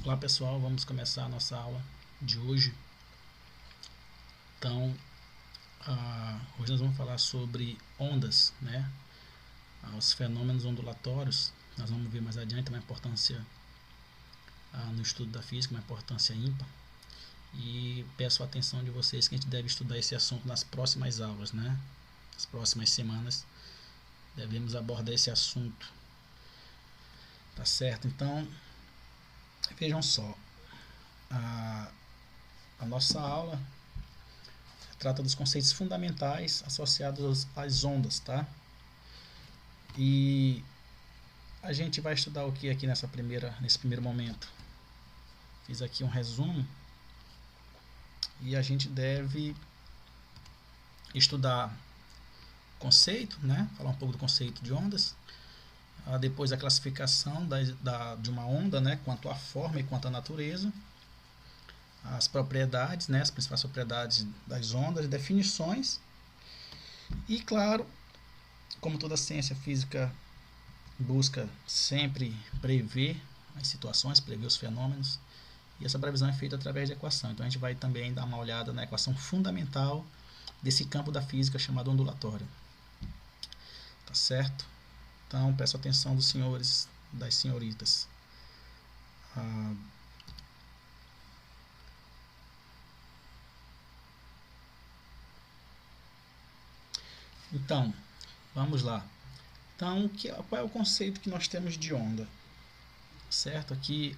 Olá pessoal, vamos começar a nossa aula de hoje. Então, hoje nós vamos falar sobre ondas, né? Os fenômenos ondulatórios. Nós vamos ver mais adiante uma importância no estudo da física, uma importância ímpar. E peço a atenção de vocês que a gente deve estudar esse assunto nas próximas aulas, né? Nas próximas semanas devemos abordar esse assunto, tá certo? Então, vejam só. A nossa aula trata dos conceitos fundamentais associados às ondas, tá? E a gente vai estudar o que aqui nesse primeiro momento? Fiz aqui um resumo e a gente deve estudar conceito, né? Falar um pouco do conceito de ondas, depois a classificação de uma onda, né? Quanto à forma e quanto à natureza, as propriedades, né? As principais propriedades das ondas, definições e, claro, como toda ciência física busca sempre prever as situações, prever os fenômenos, e essa previsão é feita através de equação. Então a gente vai também dar uma olhada na equação fundamental desse campo da física chamado ondulatório. Tá certo? Então peço a atenção dos senhores, das senhoritas. Então, vamos lá. Então, qual é o conceito que nós temos de onda? Certo? Aqui,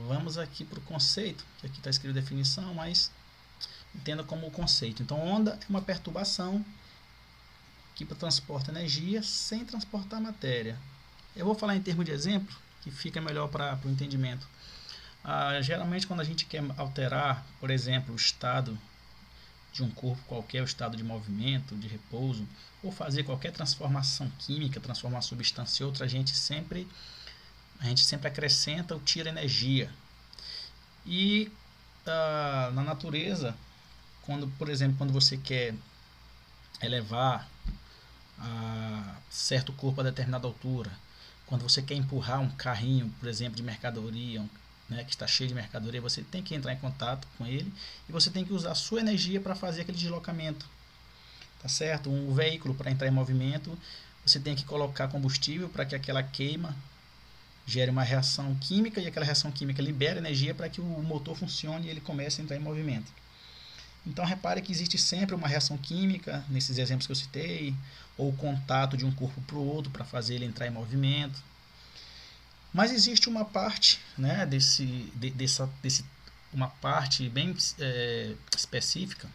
vamos aqui para o conceito, que aqui está escrito definição, mas entenda como o conceito. Então, onda é uma perturbação que transporta energia sem transportar matéria. Eu vou falar em termos de exemplo, que fica melhor para o entendimento. Geralmente, quando a gente quer alterar, por exemplo, o estado de um corpo qualquer, o estado de movimento, de repouso, ou fazer qualquer transformação química, transformar uma substância em outra, a gente sempre acrescenta ou tira energia. E na natureza, por exemplo, quando você quer elevar certo corpo a determinada altura, quando você quer empurrar um carrinho, por exemplo, de mercadoria, né, que está cheio de mercadoria, você tem que entrar em contato com ele e você tem que usar a sua energia para fazer aquele deslocamento, tá certo? Um veículo, para entrar em movimento, você tem que colocar combustível para que aquela queima gere uma reação química e aquela reação química libera energia para que o motor funcione e ele comece a entrar em movimento. Então repare que existe sempre uma reação química nesses exemplos que eu citei, ou o contato de um corpo para o outro para fazer ele entrar em movimento. Mas existe uma parte, né, uma parte bem específica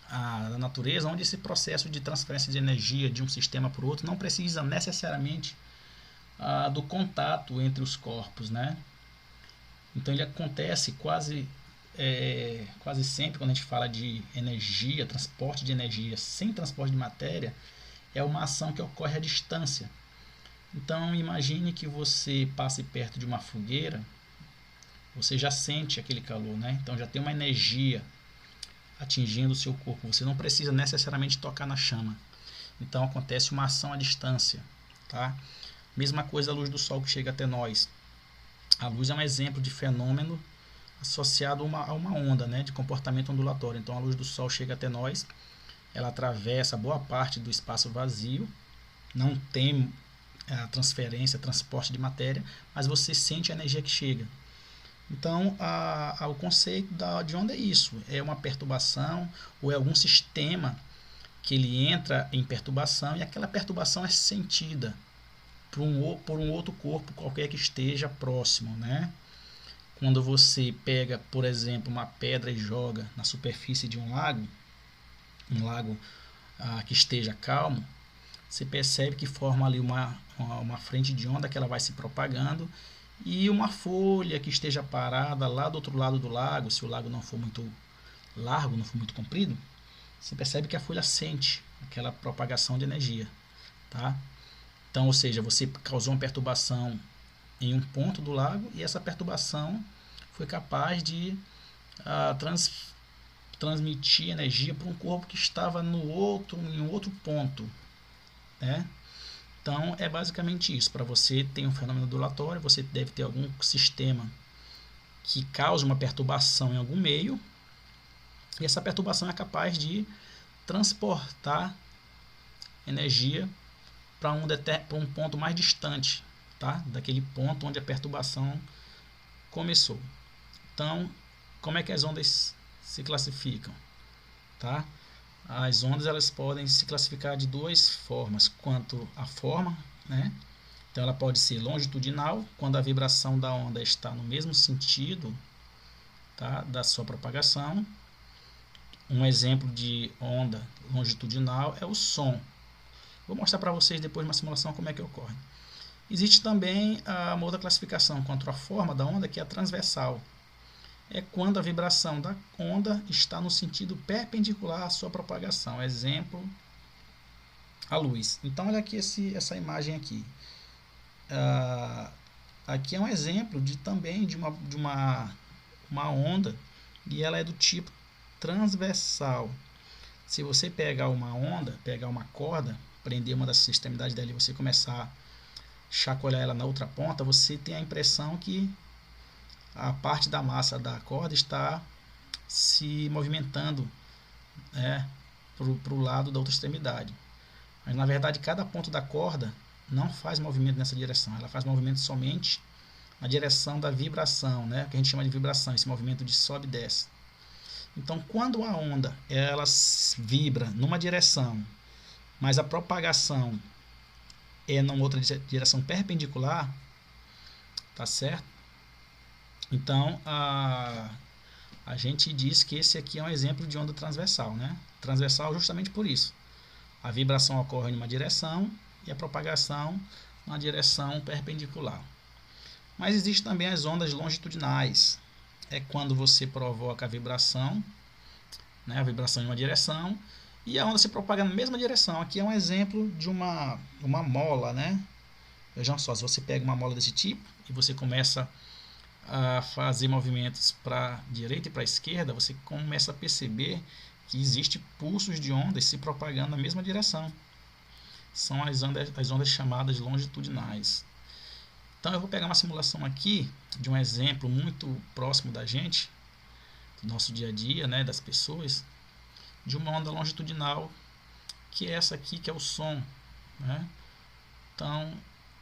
da natureza, onde esse processo de transferência de energia de um sistema para o outro não precisa necessariamente do contato entre os corpos, né? Então ele acontece quase sempre quando a gente fala de energia, transporte de energia sem transporte de matéria, é uma ação que ocorre à distância. Então imagine que você passe perto de uma fogueira, você já sente aquele calor, né? Então já tem uma energia atingindo o seu corpo, você não precisa necessariamente tocar na chama. Então acontece uma ação à distância, tá? Mesma coisa a luz do sol que chega até nós. A luz é um exemplo de fenômeno associado a uma onda, né, de comportamento ondulatório. Então a luz do sol chega até nós, ela atravessa boa parte do espaço vazio, não tem transferência, transporte de matéria, mas você sente a energia que chega. Então o conceito de onda é isso, é uma perturbação ou é algum sistema que ele entra em perturbação e aquela perturbação é sentida por um outro corpo qualquer que esteja próximo, né? Quando você pega, por exemplo, uma pedra e joga na superfície de um lago que esteja calmo, você percebe que forma ali uma frente de onda que ela vai se propagando, e uma folha que esteja parada lá do outro lado do lago, se o lago não for muito largo, não for muito comprido, você percebe que a folha sente aquela propagação de energia, tá? Então, ou seja, você causou uma perturbação em um ponto do lago e essa perturbação foi capaz de transmitir energia para um corpo que estava em um outro ponto, né? Então é basicamente isso. Para você ter um fenômeno ondulatório, você deve ter algum sistema que causa uma perturbação em algum meio, e essa perturbação é capaz de transportar energia para um ponto mais distante, tá? Daquele ponto onde a perturbação começou. Então, como é que as ondas se classificam? Tá? As ondas elas podem se classificar de duas formas, quanto a forma, né? Então ela pode ser longitudinal, quando a vibração da onda está no mesmo sentido, tá, da sua propagação. Um exemplo de onda longitudinal é o som. Vou mostrar para vocês depois uma simulação como é que ocorre. Existe também uma outra classificação quanto à forma da onda, que é a transversal. É quando a vibração da onda está no sentido perpendicular à sua propagação. Exemplo, a luz. Então, olha aqui essa imagem aqui. Aqui é um exemplo também de uma onda, e ela é do tipo transversal. Se você pegar uma onda, pegar uma corda, prender uma das extremidades dela e você começar a chacoalhar ela na outra ponta, você tem a impressão que a parte da massa da corda está se movimentando, né, para o lado da outra extremidade. Mas na verdade cada ponto da corda não faz movimento nessa direção, ela faz movimento somente na direção da vibração, né, que a gente chama de vibração, esse movimento de sobe e desce. Então quando a onda ela vibra numa direção, mas a propagação é numa outra direção perpendicular, tá certo? Então, a gente diz que esse aqui é um exemplo de onda transversal, né? Transversal justamente por isso. A vibração ocorre em uma direção e a propagação na direção perpendicular. Mas existem também as ondas longitudinais. É quando você provoca a vibração, né? A vibração em uma direção e a onda se propaga na mesma direção. Aqui é um exemplo de uma mola, né? Vejam só, se você pega uma mola desse tipo e você começa a fazer movimentos para a direita e para a esquerda, você começa a perceber que existem pulsos de ondas se propagando na mesma direção. São as ondas chamadas longitudinais. Então eu vou pegar uma simulação aqui de um exemplo muito próximo da gente, do nosso dia a dia, né, das pessoas, de uma onda longitudinal, que é essa aqui, que é o som, né? Então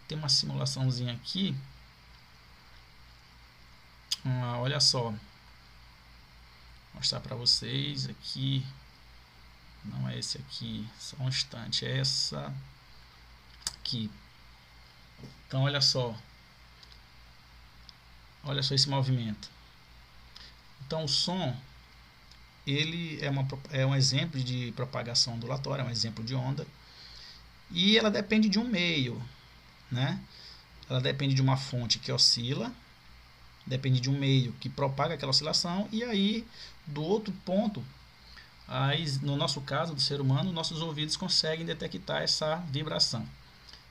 tem uma simulaçãozinha aqui. Olha só, vou mostrar para vocês aqui. Não é esse aqui, só um instante, é essa aqui. Então olha só esse movimento. Então o som ele é um exemplo de propagação ondulatória, é um exemplo de onda, e ela depende de um meio, né? Ela depende de uma fonte que oscila, depende de um meio que propaga aquela oscilação, e aí do outro ponto, no nosso caso do ser humano, nossos ouvidos conseguem detectar essa vibração.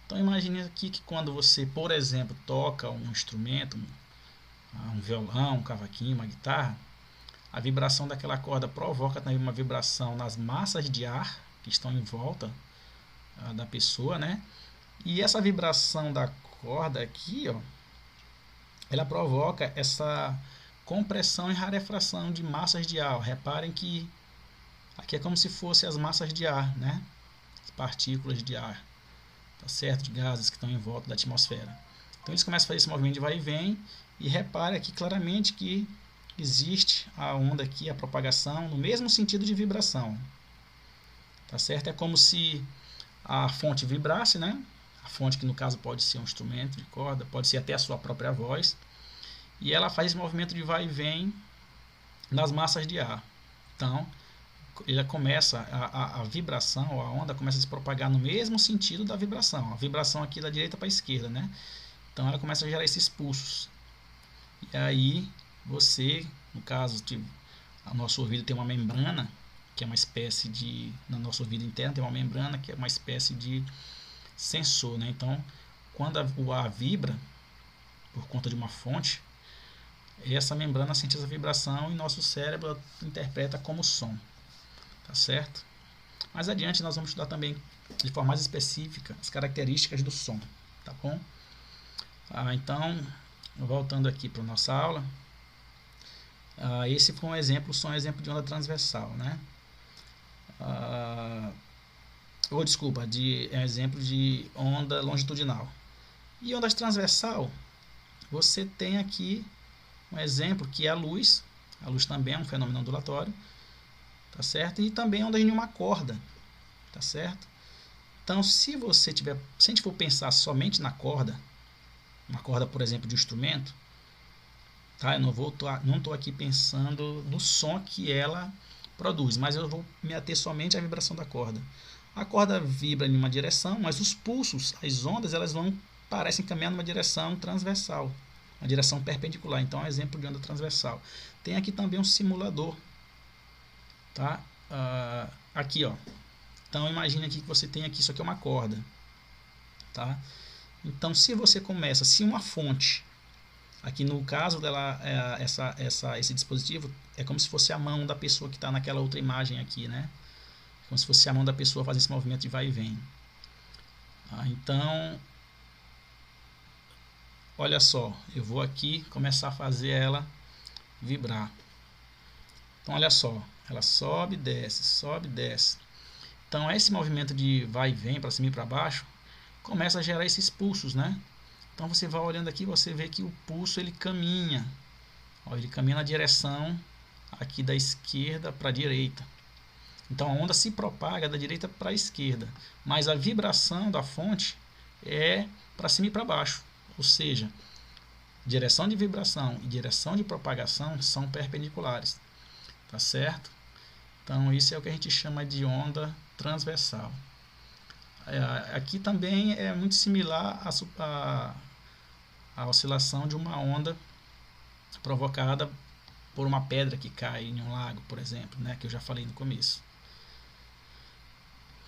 Então imagine aqui que quando você, por exemplo, toca um instrumento, um violão, um cavaquinho, uma guitarra, a vibração daquela corda provoca também uma vibração nas massas de ar que estão em volta da pessoa, né? E essa vibração da corda aqui, ó, ela provoca essa compressão e rarefração de massas de ar. Reparem que aqui é como se fossem as massas de ar, né? As partículas de ar, tá certo? De gases que estão em volta da atmosfera. Então eles começam a fazer esse movimento de vai e vem, e repare aqui claramente que existe a onda aqui, a propagação, no mesmo sentido de vibração. Tá certo? É como se a fonte vibrasse, né? A fonte que no caso pode ser um instrumento de corda, pode ser até a sua própria voz. E ela faz esse movimento de vai e vem nas massas de ar. Então, ele começa, a vibração, a onda começa a se propagar no mesmo sentido da vibração. A vibração aqui da direita para a esquerda, né? Então ela começa a gerar esses pulsos. E aí você, no caso, o nosso ouvido tem uma membrana, que é uma espécie de, no nosso ouvido interno tem uma membrana que é uma espécie de sensor, né? Então, quando o ar vibra por conta de uma fonte, essa membrana sente essa vibração e nosso cérebro interpreta como som, tá certo? Mais adiante nós vamos estudar também de forma mais específica as características do som, tá bom? Então, voltando aqui para a nossa aula, Esse foi um exemplo, só um exemplo de onda transversal, né? Ou desculpa, exemplo de onda longitudinal. E onda transversal, você tem aqui um exemplo que é a luz. A luz também é um fenômeno ondulatório, tá certo? E também onda em uma corda, tá certo? Então, se a gente for pensar somente na corda, uma corda, por exemplo, de um instrumento, tá? Eu não estou aqui pensando no som que ela produz, mas eu vou me ater somente à vibração da corda. A corda vibra em uma direção, mas os pulsos, as ondas, elas parecem caminhar numa direção transversal, uma direção perpendicular. Então, é um exemplo de onda transversal. Tem aqui também um simulador, tá? Aqui, ó. Então, imagine aqui que você tem aqui, isso aqui é uma corda, tá? Então, se uma fonte, aqui no caso dela, esse dispositivo é como se fosse a mão da pessoa que está naquela outra imagem aqui, né? Como se fosse a mão da pessoa fazendo esse movimento de vai e vem. Então, olha só, eu vou aqui começar a fazer ela vibrar. Então, olha só, ela sobe, desce, sobe, desce. Então, esse movimento de vai e vem para cima e para baixo começa a gerar esses pulsos, né? Então, você vai olhando aqui, você vê que o pulso ele caminha. Ó, ele caminha na direção aqui da esquerda para a direita. Então, a onda se propaga da direita para a esquerda, mas a vibração da fonte é para cima e para baixo. Ou seja, direção de vibração e direção de propagação são perpendiculares. Tá certo? Então, isso é o que a gente chama de onda transversal. Aqui também é muito similar à oscilação de uma onda provocada por uma pedra que cai em um lago, por exemplo, né, que eu já falei no começo.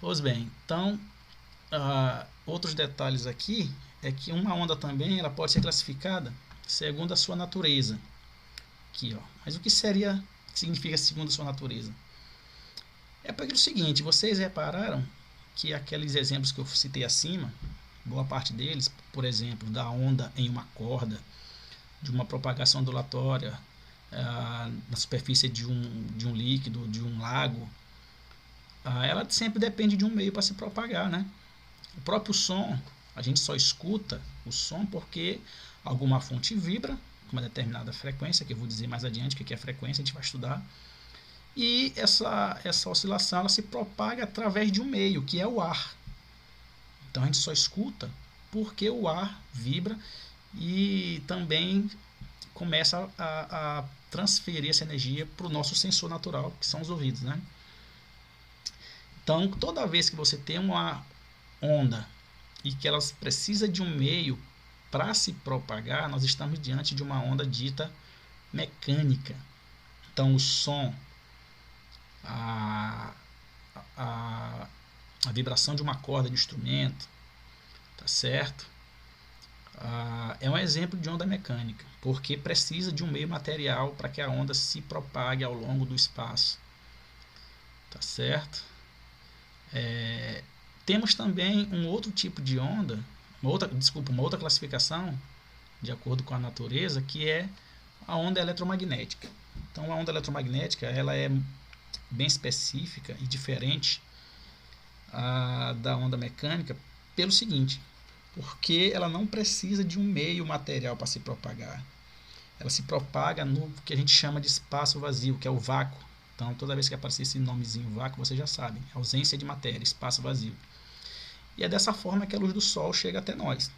Pois bem, então, outros detalhes aqui é que uma onda também ela pode ser classificada segundo a sua natureza. Aqui, ó. Mas o que significa segundo a sua natureza? É porque é o seguinte, vocês repararam que aqueles exemplos que eu citei acima, boa parte deles, por exemplo, da onda em uma corda, de uma propagação ondulatória na superfície de um líquido, de um lago, ela sempre depende de um meio para se propagar, né? O próprio som, a gente só escuta o som porque alguma fonte vibra com uma determinada frequência, que eu vou dizer mais adiante o que é frequência, a gente vai estudar. E essa oscilação ela se propaga através de um meio, que é o ar. Então a gente só escuta porque o ar vibra e também começa a transferir essa energia para o nosso sensor natural, que são os ouvidos, né? Então, toda vez que você tem uma onda e que ela precisa de um meio para se propagar, nós estamos diante de uma onda dita mecânica. Então, o som, a vibração de uma corda de instrumento, tá certo? É um exemplo de onda mecânica, porque precisa de um meio material para que a onda se propague ao longo do espaço, tá certo? Temos também um outro tipo de onda, uma outra classificação, de acordo com a natureza, que é a onda eletromagnética. Então, a onda eletromagnética ela é bem específica e diferente da onda mecânica pelo seguinte, porque ela não precisa de um meio material para se propagar. Ela se propaga no que a gente chama de espaço vazio, que é o vácuo. Então, toda vez que aparecer esse nomezinho vácuo, vocês já sabem, ausência de matéria, espaço vazio. E é dessa forma que a luz do Sol chega até nós.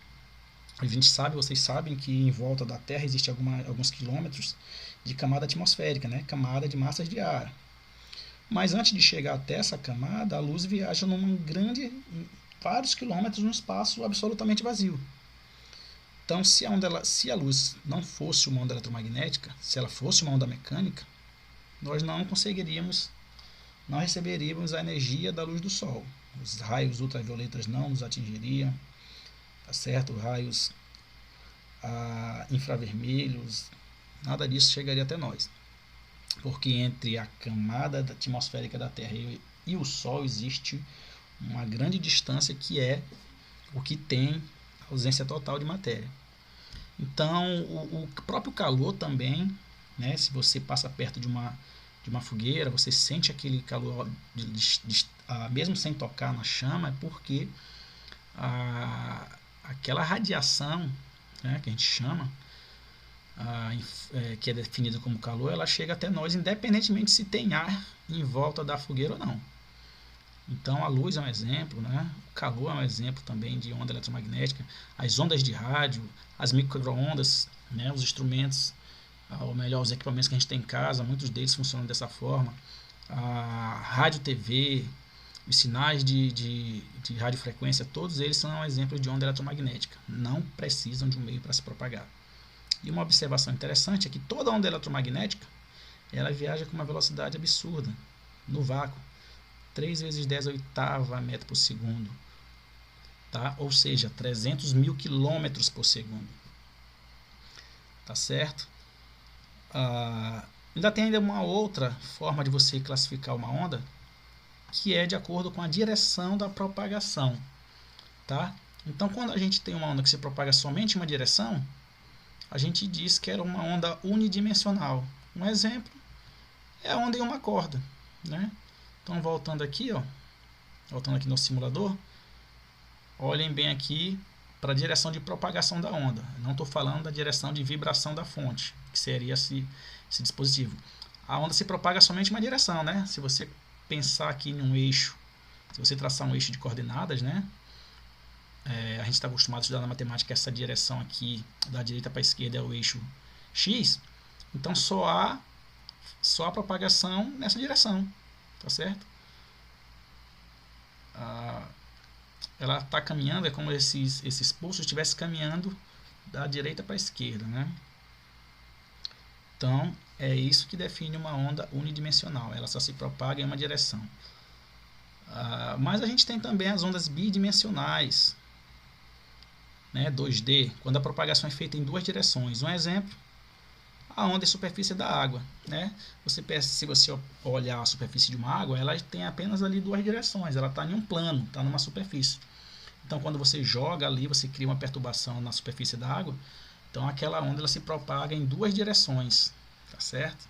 A gente sabe, vocês sabem que em volta da Terra existe alguns quilômetros de camada atmosférica, né? Camada de massas de ar. Mas antes de chegar até essa camada, a luz viaja vários quilômetros num espaço absolutamente vazio. Então, se a luz não fosse uma onda eletromagnética, se ela fosse uma onda mecânica, nós não receberíamos a energia da luz do Sol. Os raios ultravioletas não nos atingiriam, tá certo? Os raios infravermelhos, nada disso chegaria até nós. Porque entre a camada atmosférica da Terra e o Sol existe uma grande distância que é o que tem ausência total de matéria. Então, o próprio calor também né? Se você passa perto de uma fogueira, você sente aquele calor, mesmo sem tocar na chama, é porque aquela radiação, né, que a gente chama, que é definida como calor, ela chega até nós, independentemente se tem ar em volta da fogueira ou não. Então a luz é um exemplo, né? O calor é um exemplo também de onda eletromagnética, as ondas de rádio, as micro-ondas, né? Os instrumentos, ou melhor, os equipamentos que a gente tem em casa, muitos deles funcionam dessa forma. A rádio, TV, os sinais de radiofrequência, todos eles são um exemplo de onda eletromagnética. Não precisam de um meio para se propagar. E uma observação interessante é que toda onda eletromagnética ela viaja com uma velocidade absurda no vácuo. 3 vezes 10 a oitava metro por segundo, tá? Ou seja, 300 mil quilômetros por segundo, tá certo? Ainda tem uma outra forma de você classificar uma onda, que é de acordo com a direção da propagação, tá? Então, quando a gente tem uma onda que se propaga somente em uma direção, a gente diz que era uma onda unidimensional. Um exemplo é a onda em uma corda, né? Então, voltando aqui no simulador, olhem bem aqui para a direção de propagação da onda. Não estou falando da direção de vibração da fonte, que seria esse dispositivo. A onda se propaga somente em uma direção, né? Se você pensar aqui em um eixo, se você traçar um eixo de coordenadas, né? A gente está acostumado a estudar na matemática essa direção aqui, da direita para a esquerda, é o eixo X. Então, só há propagação nessa direção. Tá certo? Ela está caminhando, é como esses pulsos estivessem caminhando da direita para a esquerda, né? Então, é isso que define uma onda unidimensional. Ela só se propaga em uma direção. Mas a gente tem também as ondas bidimensionais, né? 2D, quando a propagação é feita em duas direções. Um exemplo, a onda em superfície da água, né? Se você olhar a superfície de uma água, ela tem apenas ali duas direções, ela está em um plano, está numa superfície. Então, quando você joga ali, você cria uma perturbação na superfície da água, então aquela onda ela se propaga em duas direções, tá certo?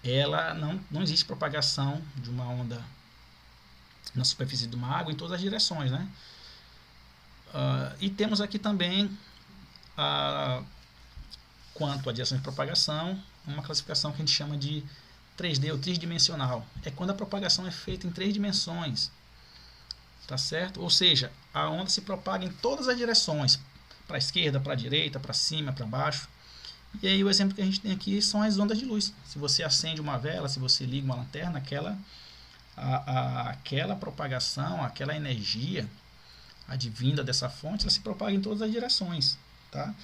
Ela não existe propagação de uma onda na superfície de uma água em todas as direções, né? E temos aqui também quanto à direção de propagação, uma classificação que a gente chama de 3D ou tridimensional. É quando a propagação é feita em 3 dimensões, tá certo? Ou seja, a onda se propaga em todas as direções, para a esquerda, para a direita, para cima, para baixo. E aí o exemplo que a gente tem aqui são as ondas de luz. Se você acende uma vela, se você liga uma lanterna, aquela propagação, aquela energia advinda dessa fonte, ela se propaga em todas as direções, tá?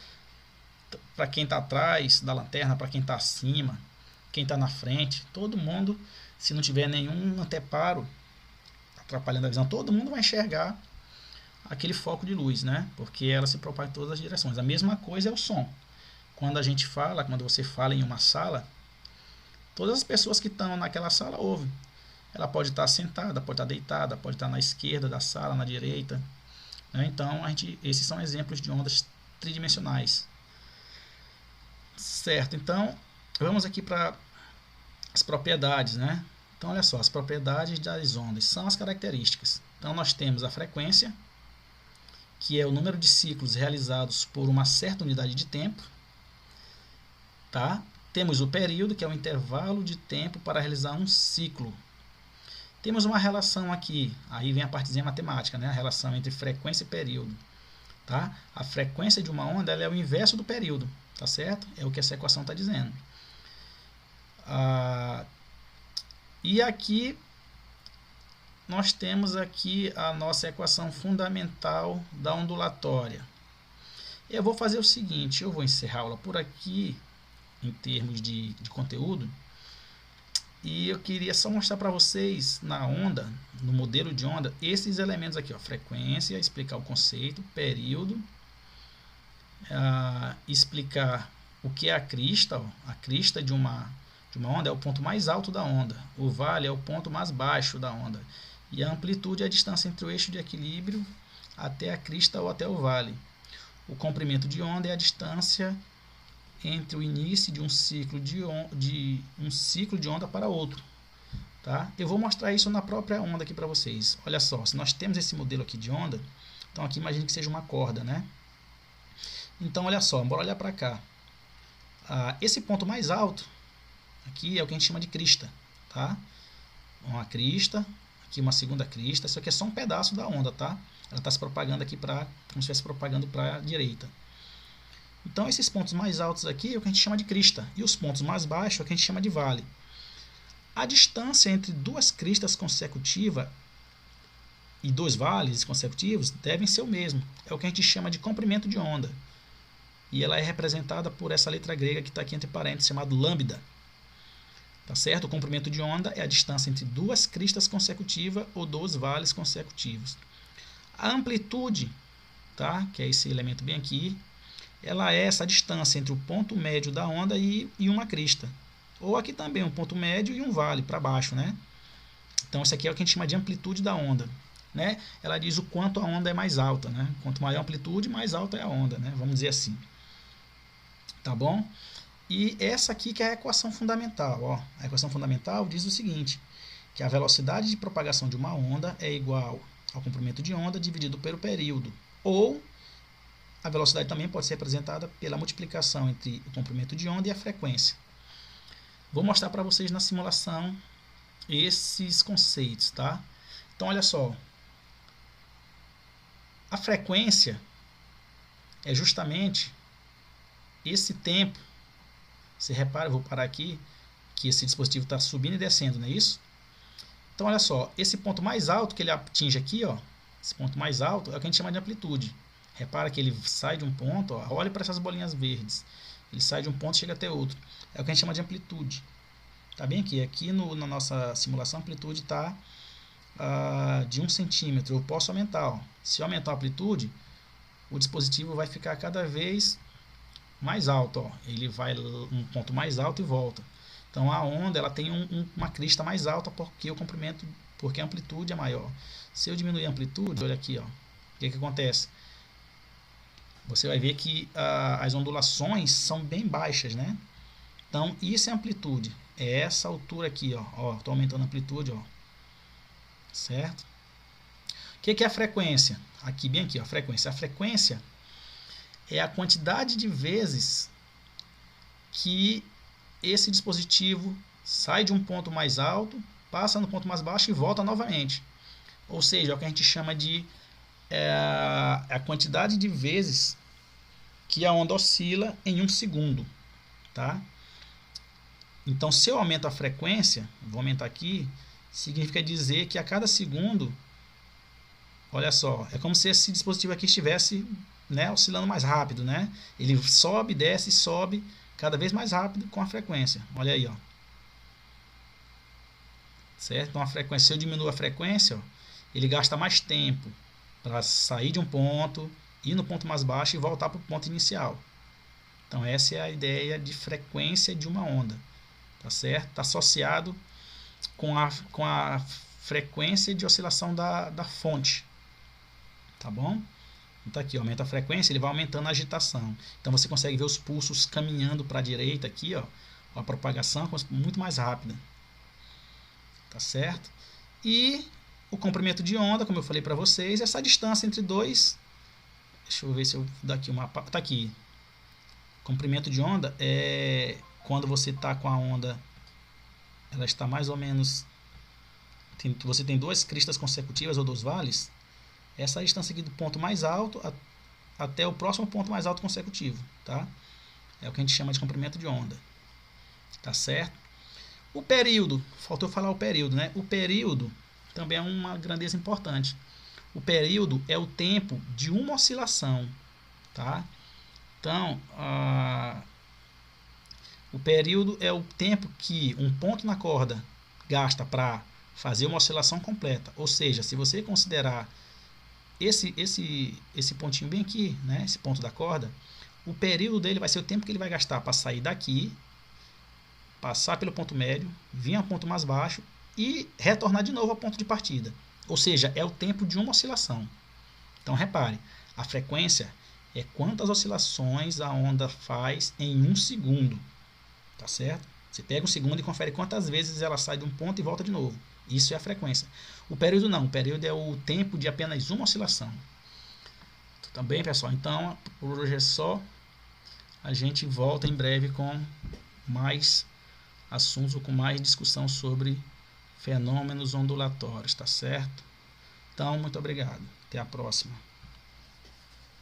Para quem está atrás da lanterna, para quem está acima, quem está na frente, todo mundo, se não tiver nenhum anteparo atrapalhando a visão, todo mundo vai enxergar aquele foco de luz, né? Porque ela se propaga em todas as direções. A mesma coisa é o som. Quando você fala em uma sala, todas as pessoas que estão naquela sala ouvem. Ela pode estar sentada, pode estar deitada, pode estar na esquerda da sala, na direita, né? Então, esses são exemplos de ondas tridimensionais. Certo, então vamos aqui para as propriedades, né? Então olha só, as propriedades das ondas são as características. Então nós temos a frequência, que é o número de ciclos realizados por uma certa unidade de tempo, tá? Temos o período, que é o intervalo de tempo para realizar um ciclo. Temos uma relação aqui, aí vem a partezinha matemática, né? A relação entre frequência e período, tá? A frequência de uma onda ela é o inverso do período. Tá certo? É o que essa equação está dizendo. E aqui nós temos aqui a nossa equação fundamental da ondulatória. Eu vou fazer o seguinte, eu vou encerrar a aula por aqui em termos de conteúdo, e eu queria só mostrar para vocês na onda, no modelo de onda, esses elementos aqui, ó, frequência, explicar o conceito, período, explicar o que é a crista. Ó. A crista de uma onda é o ponto mais alto da onda, o vale é o ponto mais baixo da onda, e a amplitude é a distância entre o eixo de equilíbrio até a crista ou até o vale. O comprimento de onda é a distância entre o início de um ciclo de onda para outro. Tá? Eu vou mostrar isso na própria onda aqui para vocês. Olha só, se nós temos esse modelo aqui de onda, então aqui imagine que seja uma corda, né? Então olha só, bora olhar para cá. Esse ponto mais alto aqui é o que a gente chama de crista, tá? Uma crista, aqui uma segunda crista. Isso aqui é só um pedaço da onda, tá? Ela está se propagando aqui como se estivesse propagando para a direita. Então esses pontos mais altos aqui é o que a gente chama de crista, e os pontos mais baixos é o que a gente chama de vale. A distância entre duas cristas consecutivas e dois vales consecutivos devem ser o mesmo. É o que a gente chama de comprimento de onda. E ela é representada por essa letra grega que está aqui entre parênteses, chamado lambda. Tá certo? O comprimento de onda é a distância entre duas cristas consecutivas ou dois vales consecutivos. A amplitude, tá? Que é esse elemento bem aqui, ela é essa distância entre o ponto médio da onda e uma crista. Ou aqui também um ponto médio e um vale para baixo, né? Então isso aqui é o que a gente chama de amplitude da onda, né? Ela diz o quanto a onda é mais alta, né? Quanto maior a amplitude, mais alta é a onda, né? Vamos dizer assim. Tá bom? E essa aqui que é a equação fundamental, ó. A equação fundamental diz o seguinte, que a velocidade de propagação de uma onda é igual ao comprimento de onda dividido pelo período. Ou a velocidade também pode ser representada pela multiplicação entre o comprimento de onda e a frequência. Vou mostrar para vocês na simulação esses conceitos, tá? Então, olha só. A frequência é justamente esse tempo. Você repara, eu vou parar aqui, que esse dispositivo está subindo e descendo, não é isso? Então, olha só. Esse ponto mais alto que ele atinge aqui, ó, esse ponto mais alto é o que a gente chama de amplitude. Repara que ele sai de um ponto, ó, olha para essas bolinhas verdes. Ele sai de um ponto e chega até outro. É o que a gente chama de amplitude. Tá bem aqui? Aqui na nossa simulação a amplitude está de 1 centímetro. Eu posso aumentar. Ó. Se eu aumentar a amplitude, o dispositivo vai ficar cada vez mais alto. Ó. Ele vai um ponto mais alto e volta. Então a onda ela tem uma crista mais alta porque a amplitude é maior. Se eu diminuir a amplitude, olha aqui, ó, o que acontece? Você vai ver que as ondulações são bem baixas, né? Então, isso é amplitude. É essa altura aqui, ó. Estou aumentando a amplitude, ó. Certo? O que é a frequência? Aqui, bem aqui, ó, a frequência. A frequência é a quantidade de vezes que esse dispositivo sai de um ponto mais alto, passa no ponto mais baixo e volta novamente. Ou seja, é o que a gente chama de a quantidade de vezes que a onda oscila em 1 segundo, tá? Então, se eu aumento a frequência, vou aumentar aqui, significa dizer que a cada segundo, olha só, é como se esse dispositivo aqui estivesse, né, oscilando mais rápido, né? Ele sobe, desce, sobe cada vez mais rápido com a frequência. Olha aí, ó. Certo? Então, a frequência, se eu diminuo a frequência, ó, ele gasta mais tempo para sair de um ponto, ir no ponto mais baixo e voltar para o ponto inicial. Então essa é a ideia de frequência de uma onda, tá certo? Está associado com a frequência de oscilação da fonte, tá bom? Então aqui, aumenta a frequência, ele vai aumentando a agitação. Então você consegue ver os pulsos caminhando para a direita aqui, ó, a propagação muito mais rápida, tá certo? E o comprimento de onda, como eu falei para vocês, é essa distância entre dois. Deixa eu ver se eu daqui uma. Tá aqui. Comprimento de onda é quando você está com a onda, ela está mais ou menos. Você tem duas cristas consecutivas ou dois vales. Essa é a distância aqui do ponto mais alto até o próximo ponto mais alto consecutivo, tá? É o que a gente chama de comprimento de onda, tá certo? O período, faltou falar o período, né? O período também é uma grandeza importante. O período é o tempo de uma oscilação, tá? Então, o período é o tempo que um ponto na corda gasta para fazer uma oscilação completa. Ou seja, se você considerar esse pontinho bem aqui, né, esse ponto da corda, o período dele vai ser o tempo que ele vai gastar para sair daqui, passar pelo ponto médio, vir ao ponto mais baixo e retornar de novo ao ponto de partida. Ou seja, é o tempo de uma oscilação. Então, repare, a frequência é quantas oscilações a onda faz em 1 segundo, tá certo? Você pega um segundo e confere quantas vezes ela sai de um ponto e volta de novo. Isso é a frequência. O período não, o período é o tempo de apenas uma oscilação. Tá bem, pessoal? Então, por hoje é só. A gente volta em breve com mais assuntos ou com mais discussão sobre fenômenos ondulatórios, tá certo? Então, muito obrigado. Até a próxima.